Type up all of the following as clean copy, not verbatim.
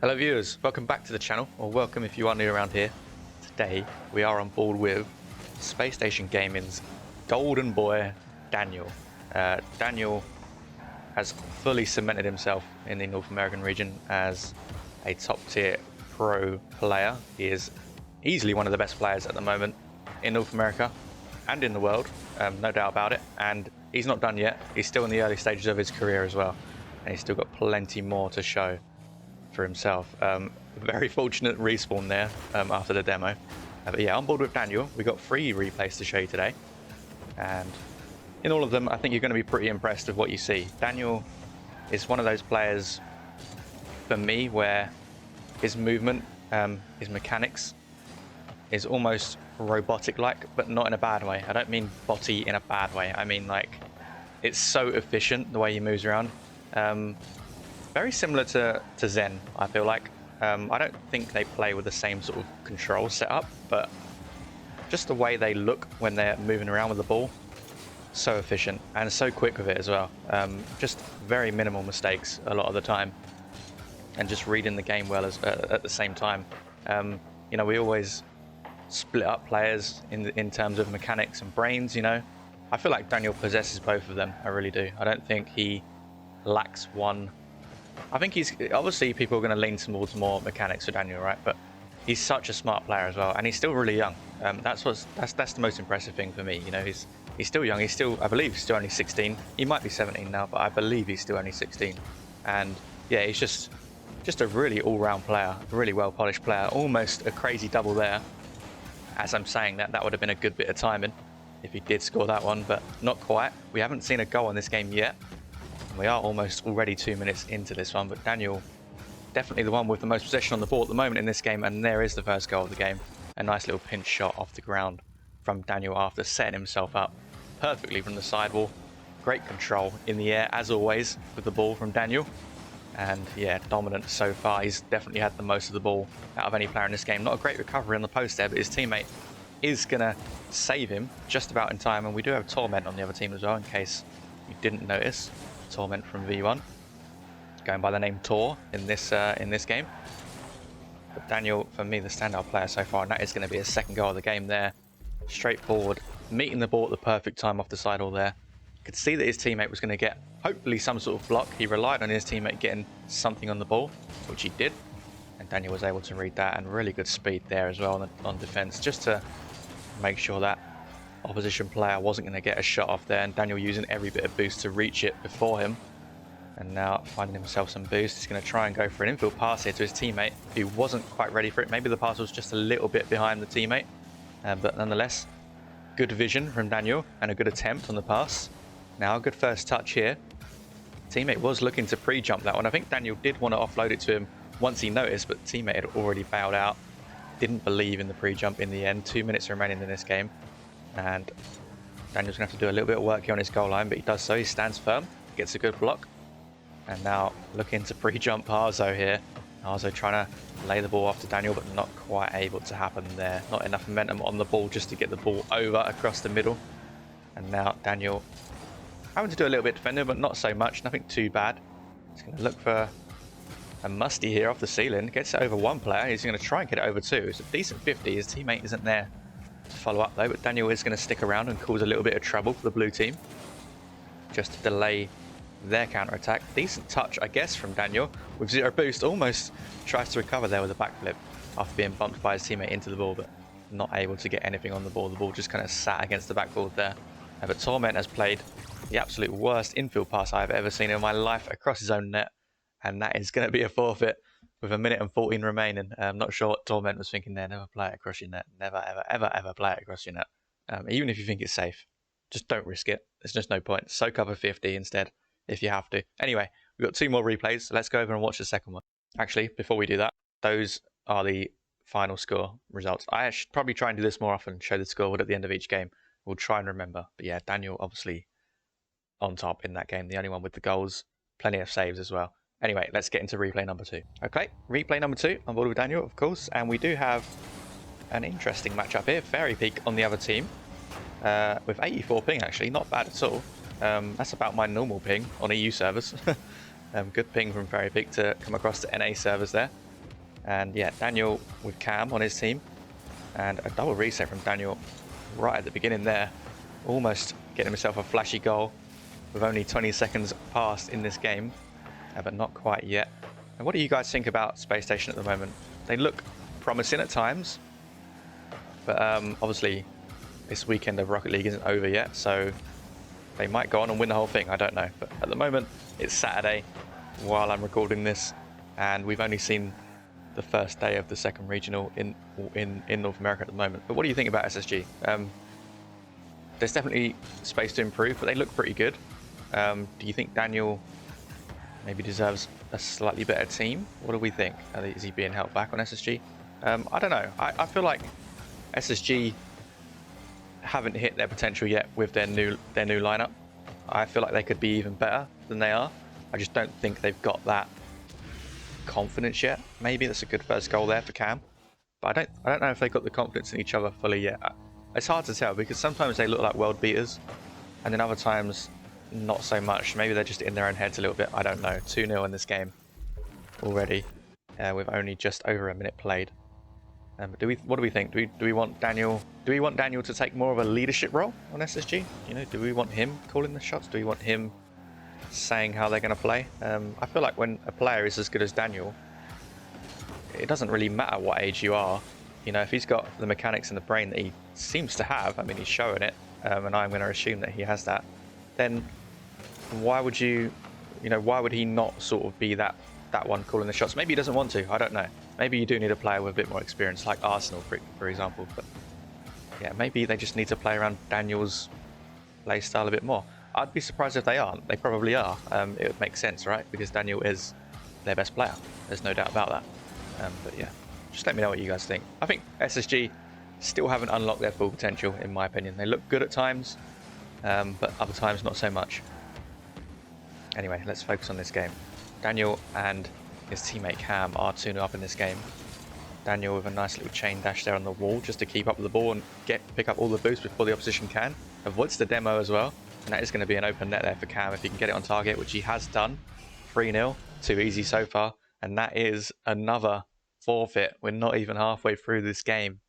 Hello viewers, welcome back to the channel, or welcome if you are new around here. Today we are on board with Space Station Gaming's golden boy, Daniel. Daniel has fully cemented himself in the North American region as a top tier pro player. He is easily one of the best players at the moment in North America and in the world, no doubt about it. And he's not done yet, he's still in the early stages of his career as well, and he's still got plenty more to show for himself. Very fortunate respawn there after the demo. But yeah, on board with Daniel, we got 3 replays to show you today, and in all of them I think you're going to be pretty impressed with what you see. Daniel is one of those players for me where his movement, his mechanics is almost robotic like, but not in a bad way. I don't mean botty in a bad way, I mean like it's so efficient the way he moves around. Very similar to Zen, I feel like. I don't think they play with the same sort of control setup, but just the way they look when they're moving around with the ball, so efficient and so quick with it as well. Just very minimal mistakes a lot of the time, and just reading the game well at the same time. You know, we always split up players in terms of mechanics and brains, you know. I feel like Daniel possesses both of them, I really do. I don't think he lacks one. I think he's obviously, people are going to lean towards more mechanics for Daniel, right? But he's such a smart player as well, and he's still really young. That's the most impressive thing for me. You know, he's still young. He's still, I believe, he's still only 16. He might be 17 now, but I believe he's still only 16. And yeah, he's just a really all-round player, a really well-polished player. Almost a crazy double there. As I'm saying that, that would have been a good bit of timing if he did score that one, but not quite. We haven't seen a goal in this game yet. We are almost already 2 minutes into this one, but Daniel, definitely the one with the most possession on the ball at the moment in this game, and there is the first goal of the game. A nice little pinch shot off the ground from Daniel after setting himself up perfectly from the sidewall. Great control in the air, as always, with the ball from Daniel. And yeah, dominant so far. He's definitely had the most of the ball out of any player in this game. Not a great recovery on the post there, but his teammate is going to save him just about in time. And we do have Torment on the other team as well, in case you didn't notice. Torment from V1, going by the name Tor in this game. But Daniel, for me, the standout player so far, and that is going to be his second goal of the game there. Straightforward, meeting the ball at the perfect time off the sidewall there. Could see that his teammate was going to get, hopefully, some sort of block. He relied on his teammate getting something on the ball, which he did. And Daniel was able to read that, and really good speed there as well on defense, just to make sure that opposition player wasn't going to get a shot off there, and Daniel using every bit of boost to reach it before him. And now finding himself some boost, he's going to try and go for an infield pass here to his teammate, who wasn't quite ready for it. Maybe the pass was just a little bit behind the teammate, but nonetheless, good vision from Daniel and a good attempt on the pass. Now a good first touch here. Teammate was looking to pre-jump that one. I think Daniel did want to offload it to him once he noticed, but teammate had already bailed out. Didn't believe in the pre-jump in the end. 2 minutes remaining in this game, and Daniel's going to have to do a little bit of work here on his goal line, but he does so. He stands firm, gets a good block, and now looking to pre-jump Arzo here. Arzo trying to lay the ball off to Daniel, but not quite able to happen there. Not enough momentum on the ball just to get the ball over across the middle. And now Daniel having to do a little bit defending, but not so much, nothing too bad. He's going to look for a musty here off the ceiling. Gets it over one player. He's going to try and get it over two. It's a decent 50. His teammate isn't there to follow up though, but Daniel is going to stick around and cause a little bit of trouble for the blue team, just to delay their counter-attack. Decent touch, I guess, from Daniel with 0 boost. Almost tries to recover there with a backflip after being bumped by his teammate into the ball, but not able to get anything on the ball. The ball just kind of sat against the backboard there. But Torment has played the absolute worst infield pass I've ever seen in my life across his own net, and that is going to be a forfeit with 1 minute and 14 remaining. I'm not sure what Torment was thinking there. Never play it across your net. Never, ever, ever, ever play it across your net. Even if you think it's safe, just don't risk it. There's just no point. Soak up a 50 instead if you have to. Anyway, we've got 2 more replays, so let's go over and watch the second one. Actually, before we do that, those are the final score results. I should probably try and do this more often, show the scoreboard at the end of each game. We'll try and remember. But yeah, Daniel obviously on top in that game, the only one with the goals, plenty of saves as well. Anyway, let's get into replay number 2. Okay, replay number 2 on board with Daniel, of course, and we do have an interesting matchup here. Fairy Peak on the other team with 84 ping, actually, not bad at all. That's about my normal ping on EU servers. Good ping from Fairy Peak to come across to NA servers there. And yeah, Daniel with Cam on his team. And a double reset from Daniel right at the beginning there. Almost getting himself a flashy goal with only 20 seconds passed in this game, but not quite yet. And what do you guys think about Space Station at the moment? They look promising at times, but obviously this weekend of Rocket League isn't over yet, so they might go on and win the whole thing, I don't know. But at the moment, it's Saturday while I'm recording this, and we've only seen the first day of the second regional in North America at the moment. But what do you think about SSG? There's definitely space to improve, but they look pretty good. Do you think Daniel maybe deserves a slightly better team? What do we think? Is he being held back on SSG? I don't know. I feel like SSG haven't hit their potential yet with their new lineup. I feel like they could be even better than they are. I just don't think they've got that confidence yet. Maybe that's a good first goal there for Cam, but I don't know if they've got the confidence in each other fully yet. It's hard to tell because sometimes they look like world beaters, and then other times not so much. Maybe they're just in their own heads a little bit. I don't know. 2-0 in this game already, with only just over a minute played. What do we think? Do we want Daniel? Do we want Daniel to take more of a leadership role on SSG? You know, do we want him calling the shots? Do we want him saying how they're going to play? I feel like when a player is as good as Daniel, it doesn't really matter what age you are. You know, if he's got the mechanics and the brain that he seems to have, I mean, he's showing it, and I'm going to assume that he has that, then why would why would he not sort of be that one calling the shots? Maybe he doesn't want to, I don't know. Maybe you do need a player with a bit more experience, like Arsenal, for example. But yeah, maybe they just need to play around Daniel's play style a bit more. I'd be surprised if they aren't. They probably are. It would make sense, right? Because Daniel is their best player. There's no doubt about that. But yeah, just let me know what you guys think. I think SSG still haven't unlocked their full potential, in my opinion. They look good at times, but other times not so much. Anyway, let's focus on this game. Daniel and his teammate Cam are 2-0 up in this game. Daniel with a nice little chain dash there on the wall just to keep up with the ball and pick up all the boost before the opposition can. Avoids the demo as well. And that is going to be an open net there for Cam if he can get it on target, which he has done. 3-0, too easy so far. And that is another forfeit. We're not even halfway through this game.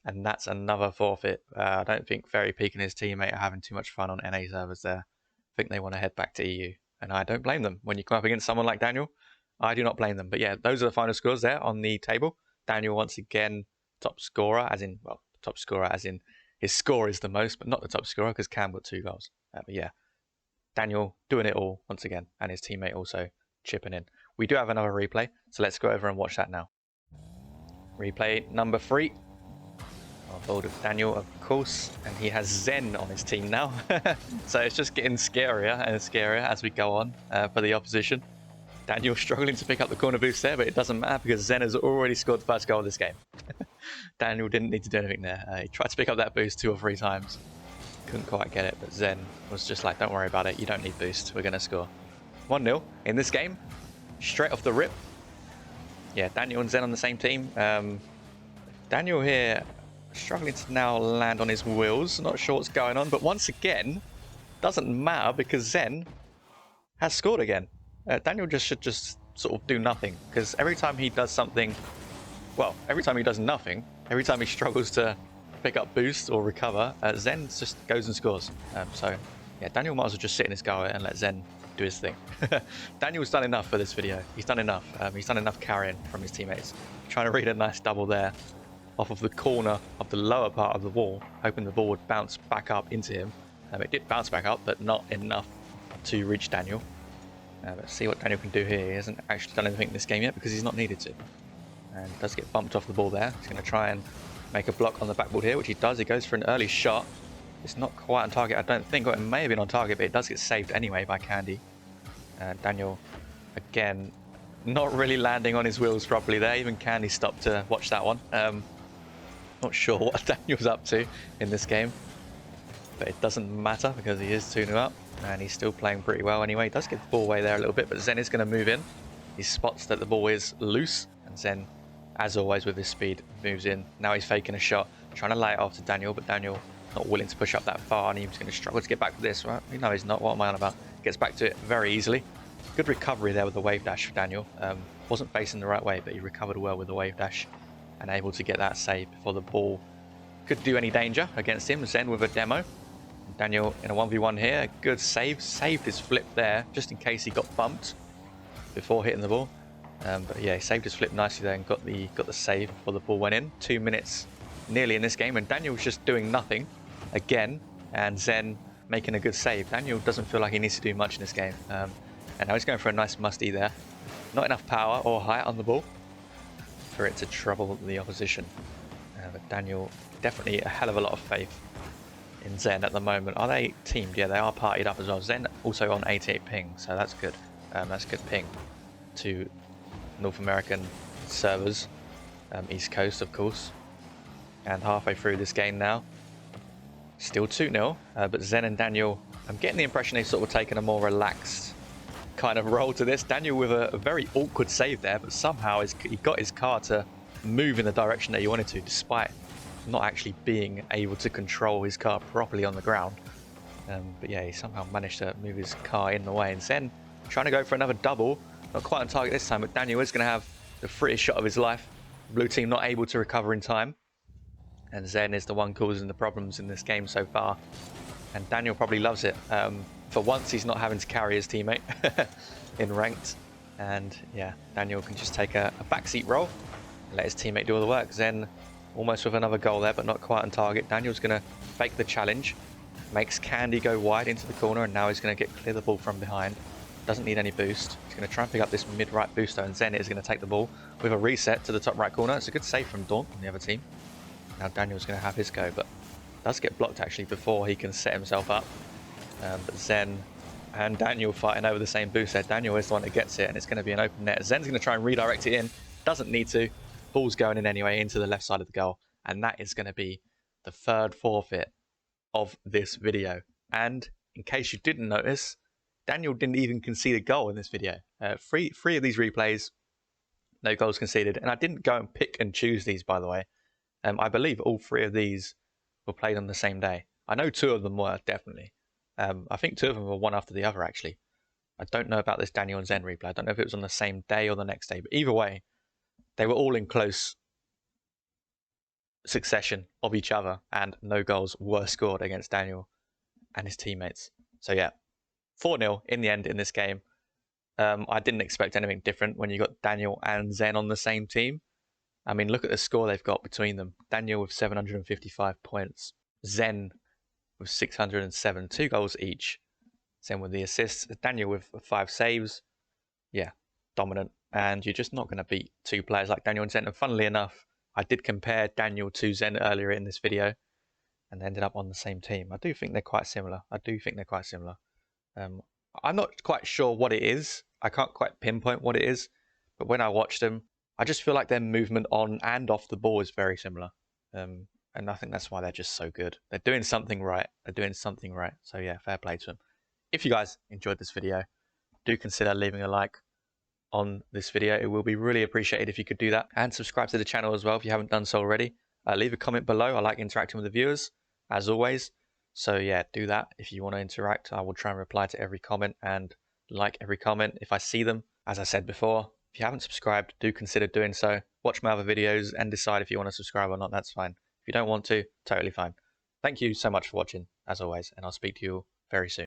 And that's another forfeit. I don't think Fairy Peak and his teammate are having too much fun on NA servers there. I think they want to head back to EU. And I don't blame them. When you come up against someone like Daniel, I do not blame them. But yeah, those are the final scores there on the table. Daniel once again top scorer, as in his score is the most, but not the top scorer because Cam got 2 goals. But yeah, Daniel doing it all once again, and his teammate also chipping in. We do have another replay, so let's go over and watch that now. Replay number 3. On board with Daniel, of course, and he has Zen on his team now. So it's just getting scarier and scarier as we go on for the opposition. Daniel struggling to pick up the corner boost there, but it doesn't matter because Zen has already scored the first goal of this game. Daniel didn't need to do anything there. He tried to pick up that boost 2 or 3 times. Couldn't quite get it, but Zen was just like, don't worry about it. You don't need boost. We're going to score. 1-0 in this game. Straight off the rip. Yeah, Daniel and Zen on the same team. Daniel here struggling to now land on his wheels. Not sure what's going on, but once again, doesn't matter because Zen has scored again. Daniel should just sort of do nothing, because every time he does something, well, every time he does nothing, every time he struggles to pick up boost or recover, Zen just goes and scores. So yeah, Daniel might as well just sit in his goal and let Zen do his thing. Daniel's done enough for this video. He's done enough. He's done enough carrying from his teammates. Trying to read a nice double there off of the corner of the lower part of the wall, hoping the ball would bounce back up into him. It did bounce back up, but not enough to reach Daniel. Let's see what Daniel can do here. He hasn't actually done anything in this game yet because he's not needed to. And does get bumped off the ball there. He's going to try and make a block on the backboard here, which he does. He goes for an early shot. It's not quite on target, I don't think. Or it may have been on target, but it does get saved anyway by Candy. Daniel, again, not really landing on his wheels properly there. Even Candy stopped to watch that one. Not sure what Daniel's up to in this game. But it doesn't matter because he is 2-0 up. And he's still playing pretty well anyway. He does get the ball away there a little bit, but Zen is going to move in. He spots that the ball is loose, and Zen, as always with his speed, moves in. Now he's faking a shot, trying to lay it off to Daniel, but Daniel not willing to push up that far, and he's going to struggle to get back to this. Right? No, he's not. What am I on about? Gets back to it very easily. Good recovery there with the wave dash for Daniel. wasn't facing the right way, but he recovered well with the wave dash and able to get that save before the ball could do any danger against him. Zen with a demo. Daniel in a 1v1 here. Good save. Saved his flip there just in case he got bumped before hitting the ball. But yeah, he saved his flip nicely there and got the save before the ball went in. 2 minutes nearly in this game, and Daniel's just doing nothing again, and Zen making a good save. Daniel doesn't feel like he needs to do much in this game. And now he's going for a nice musty there. Not enough power or height on the ball for it to trouble the opposition. But Daniel, definitely a hell of a lot of faith in Zen at the moment. Are they teamed? Yeah, they are partied up as well. Zen also on 88 ping, so that's good. That's good ping to North American servers, East Coast of course. And halfway through this game now, still 2-0, but Zen and Daniel, I'm getting the impression they've sort of taken a more relaxed kind of role to this. Daniel with a very awkward save there, but somehow he got his car to move in the direction that he wanted to, despite not actually being able to control his car properly on the ground. But yeah, he somehow managed to move his car in the way. And Zen trying to go for another double, not quite on target this time, but Daniel is going to have the freest shot of his life. Blue team not able to recover in time, and Zen is the one causing the problems in this game so far. And Daniel probably loves it. For once, he's not having to carry his teammate in ranked. And yeah, Daniel can just take a backseat role and let his teammate do all the work. Zen almost with another goal there, but not quite on target. Daniel's going to fake the challenge, makes Candy go wide into the corner, and now he's going to get clear the ball from behind. Doesn't need any boost. He's going to try and pick up this mid-right booster, and Zen is going to take the ball with a reset to the top right corner. It's a good save from Daunt on the other team. Now Daniel's going to have his go, but does get blocked actually before he can set himself up. But Zen and Daniel fighting over the same boost there. Daniel is the one that gets it, and it's going to be an open net. Zen's going to try and redirect it in. Doesn't need to. Ball's going in anyway into the left side of the goal. And that is going to be the third forfeit of this video. And in case you didn't notice, Daniel didn't even concede a goal in this video. Three of these replays, no goals conceded. And I didn't go and pick and choose these, by the way. I believe all 3 of these were played on the same day. I know 2 of them were, definitely. I think 2 of them were one after the other, actually. I don't know about this Daniel and Zen replay. I don't know if it was on the same day or the next day. But either way, they were all in close succession of each other. And no goals were scored against Daniel and his teammates. So yeah, 4-0 in the end in this game. I didn't expect anything different when you got Daniel and Zen on the same team. I mean, look at the score they've got between them. Daniel with 755 points. Zen with 607. 2 goals each. Zen with the assists. Daniel with 5 saves. Yeah, dominant. And you're just not going to beat 2 players like Daniel and Zen. And funnily enough, I did compare Daniel to Zen earlier in this video, and they ended up on the same team. I do think they're quite similar. I'm not quite sure what it is. I can't quite pinpoint what it is. But when I watched them, I just feel like their movement on and off the ball is very similar. And I think that's why they're just so good. They're doing something right. So yeah, fair play to them. If you guys enjoyed this video, do consider leaving a like on this video. It will be really appreciated if you could do that. And subscribe to the channel as well if you haven't done so already. Leave a comment below. I like interacting with the viewers, as always. So yeah, do that if you want to interact. I will try and reply to every comment and like every comment if I see them. As I said before, if you haven't subscribed, do consider doing so. Watch my other videos and decide if you want to subscribe or not. That's fine. If you don't want to, totally fine. Thank you so much for watching, as always, and I'll speak to you all very soon.